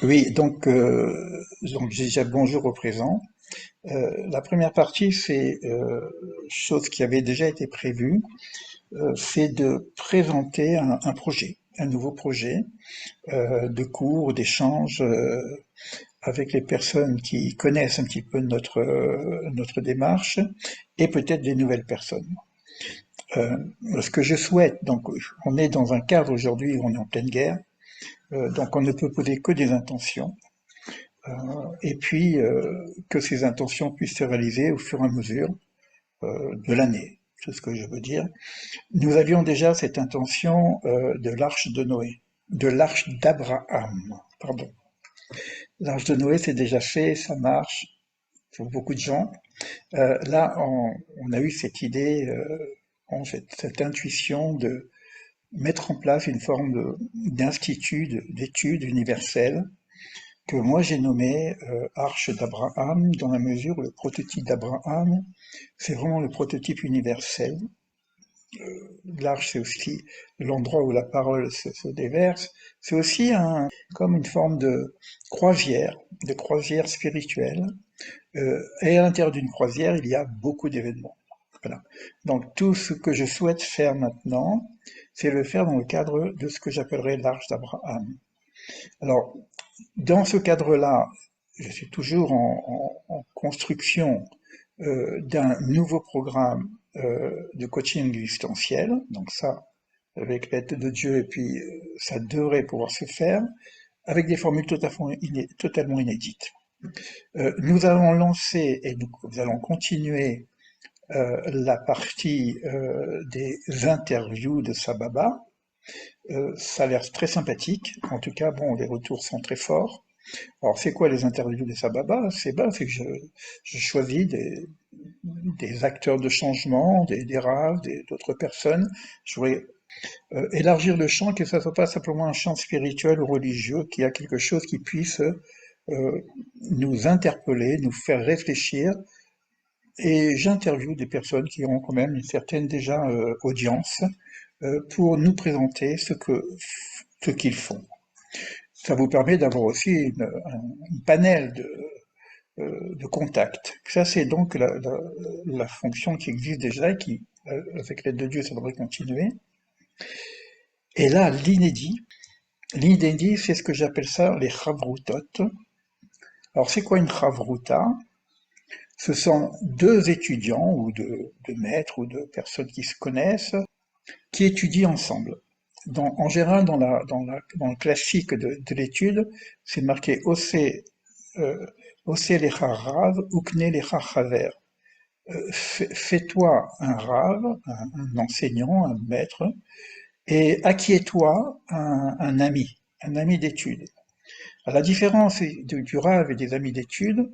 Oui, donc déjà bonjour au présent. La première partie, c'est chose qui avait déjà été prévue, c'est de présenter un projet, un nouveau projet de cours, d'échange avec les personnes qui connaissent un petit peu notre démarche et peut-être des nouvelles personnes. Euh, Ce que je souhaite, donc on est dans un cadre aujourd'hui où on est en pleine guerre, donc on ne peut poser que des intentions. Et puis que ces intentions puissent se réaliser au fur et à mesure de l'année. C'est ce que je veux dire. Nous avions déjà cette intention de l'arche de Noé, de l'arche d'Abraham, pardon. L'arche de Noé, c'est déjà fait, ça marche pour beaucoup de gens. On a eu cette idée, cette intuition de mettre en place une forme d'institut d'études universelles que moi j'ai nommé Arche d'Abraham, dans la mesure où le prototype d'Abraham, c'est vraiment le prototype universel. L'arche, c'est aussi l'endroit où la parole se déverse. C'est aussi comme une forme de croisière spirituelle. Et à l'intérieur d'une croisière, il y a beaucoup d'événements. Voilà. Donc tout ce que je souhaite faire maintenant, c'est le faire dans le cadre de ce que j'appellerais l'arche d'Abraham. Alors, dans ce cadre-là, je suis toujours en construction d'un nouveau programme de coaching existentiel. Donc ça, avec l'aide de Dieu, et puis ça devrait pouvoir se faire, avec des formules totalement inédites. Nous allons lancer, et nous allons continuer la partie des interviews de Sababa. Ça a l'air très sympathique. En tout cas, bon, les retours sont très forts. Alors, c'est quoi les interviews de Sababa? C'est que je choisis des acteurs de changement, des raves, d'autres personnes. Je voudrais élargir le champ, que ça ne soit pas simplement un champ spirituel ou religieux, qu'il y a quelque chose qui puisse nous interpeller, nous faire réfléchir. Et j'interviewe des personnes qui ont quand même une certaine déjà audience pour nous présenter ce qu'ils font. Ça vous permet d'avoir aussi un panel de contacts. Ça, c'est donc la fonction qui existe déjà et qui, avec l'aide de Dieu, ça devrait continuer. Et là, l'inédit, c'est ce que j'appelle ça les chavrutot. Alors, c'est quoi une chavruta? Ce sont deux étudiants ou de maîtres ou de personnes qui se connaissent, qui étudient ensemble. En général, dans le classique de l'étude, c'est marqué Ose lecha rav, ukne lecha chaver. Fais-toi un rave, un enseignant, un maître, et acquiers-toi un ami d'étude. La différence du rave et des amis d'études,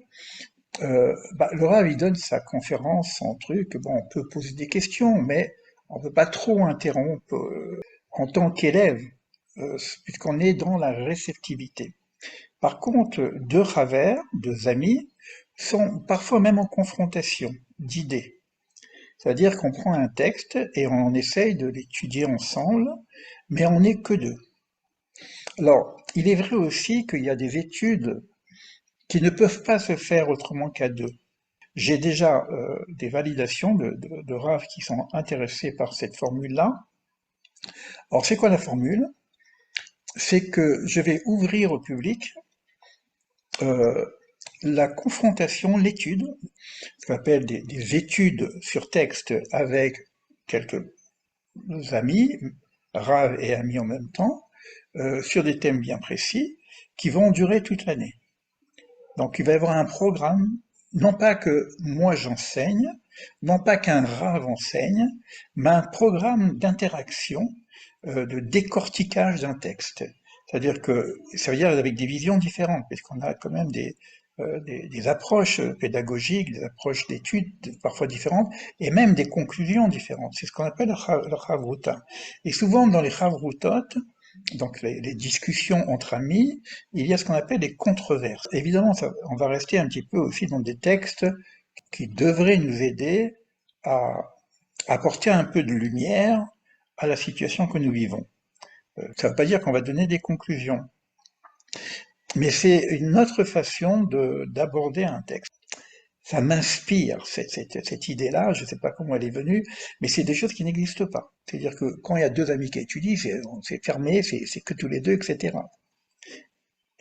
le rave il donne sa conférence, son truc, bon, on peut poser des questions, mais on ne peut pas trop interrompre en tant qu'élève, puisqu'on est dans la réceptivité. Par contre, deux ravers, deux amis, sont parfois même en confrontation d'idées. C'est-à-dire qu'on prend un texte et on essaye de l'étudier ensemble, mais on n'est que deux. Alors, il est vrai aussi qu'il y a des études qui ne peuvent pas se faire autrement qu'à deux. J'ai déjà des validations de raves qui sont intéressés par cette formule-là. Alors, c'est quoi la formule? C'est que je vais ouvrir au public euh, la confrontation, l'étude, ce qu'on appelle des études sur texte avec quelques amis, raves et amis en même temps, sur des thèmes bien précis, qui vont durer toute l'année. Donc il va y avoir un programme, non pas que moi j'enseigne, non pas qu'un rave enseigne, mais un programme d'interaction, de décortiquage d'un texte. C'est-à-dire que ça veut dire avec des visions différentes, puisqu'on a quand même des approches pédagogiques, des approches d'études parfois différentes, et même des conclusions différentes. C'est ce qu'on appelle le chavruta. Et souvent dans les chavrutot, donc les discussions entre amis, il y a ce qu'on appelle des controverses. Évidemment, on va rester un petit peu aussi dans des textes qui devraient nous aider à apporter un peu de lumière à la situation que nous vivons. Ça ne veut pas dire qu'on va donner des conclusions. mais c'est une autre façon d'aborder un texte. Ça m'inspire, cette idée-là, je ne sais pas comment elle est venue, mais c'est des choses qui n'existent pas. C'est-à-dire que quand il y a deux amis qui étudient, c'est fermé, c'est que tous les deux, etc.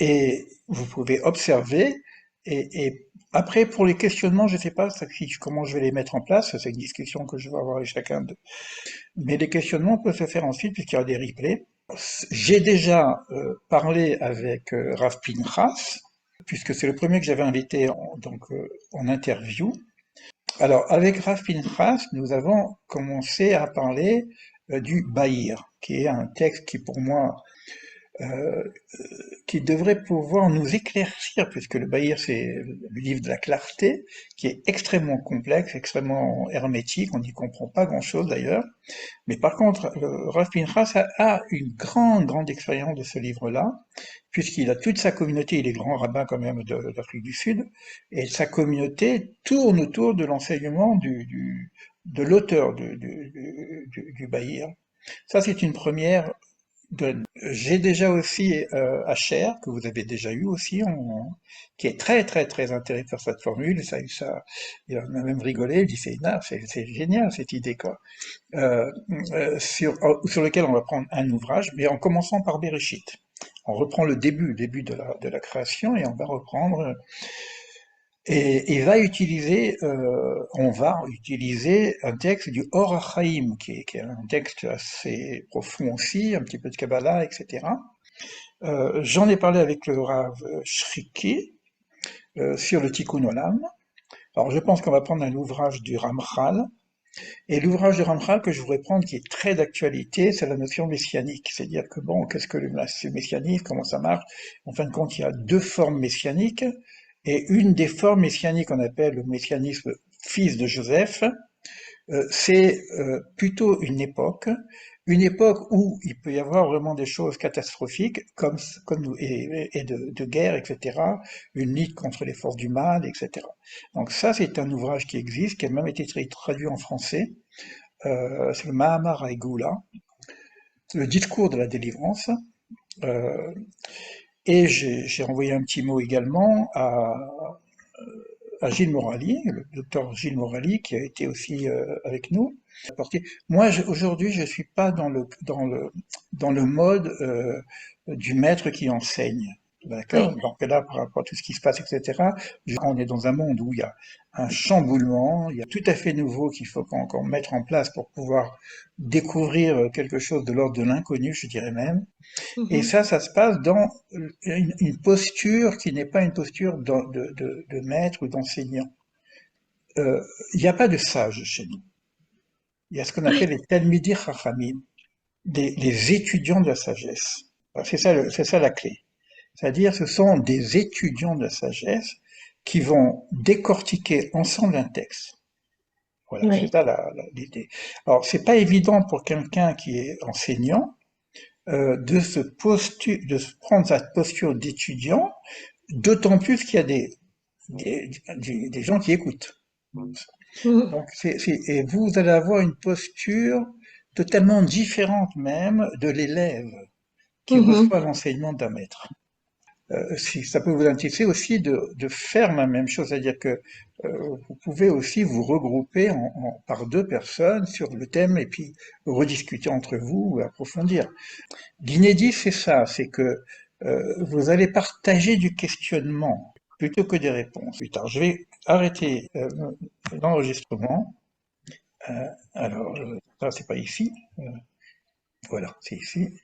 Et vous pouvez observer, et après, pour les questionnements, je ne sais pas comment je vais les mettre en place, c'est une discussion que je vais avoir avec chacun d'eux. Mais les questionnements peuvent se faire ensuite, puisqu'il y a des replays. J'ai déjà parlé avec Rav Pinchas, puisque c'est le premier que j'avais invité en interview. Alors, avec Rav Pinchas, nous avons commencé à parler du Bahir, qui est un texte qui, pour moi, euh, qui devrait pouvoir nous éclaircir, puisque le Bahir, c'est le livre de la clarté, qui est extrêmement complexe, extrêmement hermétique, on n'y comprend pas grand-chose d'ailleurs. Mais par contre, Rav Pinchas a une grande expérience de ce livre-là, puisqu'il a toute sa communauté, il est grand rabbin quand même d'Afrique du Sud, et sa communauté tourne autour de l'enseignement de l'auteur du Bahir. Ça, c'est une première donne. J'ai déjà aussi Asher, que vous avez déjà eu aussi, qui est très intéressé par cette formule, il a même rigolé, il dit c'est génial cette idée, quoi. Sur lequel on va prendre un ouvrage, mais en commençant par Bereshit. On reprend le début de la création et on va reprendre et on va utiliser un texte du Or HaChaim, qui est un texte assez profond aussi, un petit peu de Kabbalah, etc. J'en ai parlé avec le Rav Shriki sur le Tikkun Olam. Alors je pense qu'on va prendre un ouvrage du Ramchal, et l'ouvrage de Ramchal que je voudrais prendre, qui est très d'actualité, c'est la notion messianique. C'est-à-dire que bon, qu'est-ce que le messianisme, comment ça marche? En fin de compte, il y a deux formes messianiques, et une des formes messianiques qu'on appelle le messianisme fils de Joseph, c'est plutôt une époque où il peut y avoir vraiment des choses catastrophiques, et de guerre, etc., une lutte contre les forces du mal, etc. Donc ça, c'est un ouvrage qui existe, qui a même été traduit en français, c'est le Mahamar Haïgoula, le discours de la délivrance, euh, et j'ai envoyé un petit mot également à Gilles Morali, le docteur Gilles Morali, qui a été aussi avec nous. Moi, aujourd'hui, je suis pas dans le mode du maître qui enseigne. D'accord? Oui. Donc là, par rapport à tout ce qui se passe, etc., on est dans un monde où il y a un chamboulement, il y a tout à fait nouveau qu'il faut qu'on mette en place pour pouvoir découvrir quelque chose de l'ordre de l'inconnu, je dirais même. Et Mhm. ça se passe dans une posture qui n'est pas une posture de maître ou d'enseignant. Euh, Il n'y a pas de sage chez nous. Il y a ce qu'on Oui. appelle les Talmidi Chachamim, les étudiants de la sagesse. C'est ça la clé. C'est-à-dire, ce sont des étudiants de la sagesse qui vont décortiquer ensemble un texte. Voilà, c'est Oui. ça l'idée. Alors, c'est pas évident pour quelqu'un qui est enseignant de se prendre sa posture d'étudiant, d'autant plus qu'il y a des gens qui écoutent. Mhm. Donc, et vous allez avoir une posture totalement différente même de l'élève qui Mhm. reçoit l'enseignement d'un maître. Si ça peut vous intéresser aussi de faire la même chose, c'est-à-dire que vous pouvez aussi vous regrouper par deux personnes sur le thème et puis rediscuter entre vous ou approfondir. L'inédit, c'est ça, c'est que vous allez partager du questionnement plutôt que des réponses. Plus tard, je vais arrêter l'enregistrement. Alors, ça, c'est pas ici. Voilà, c'est ici.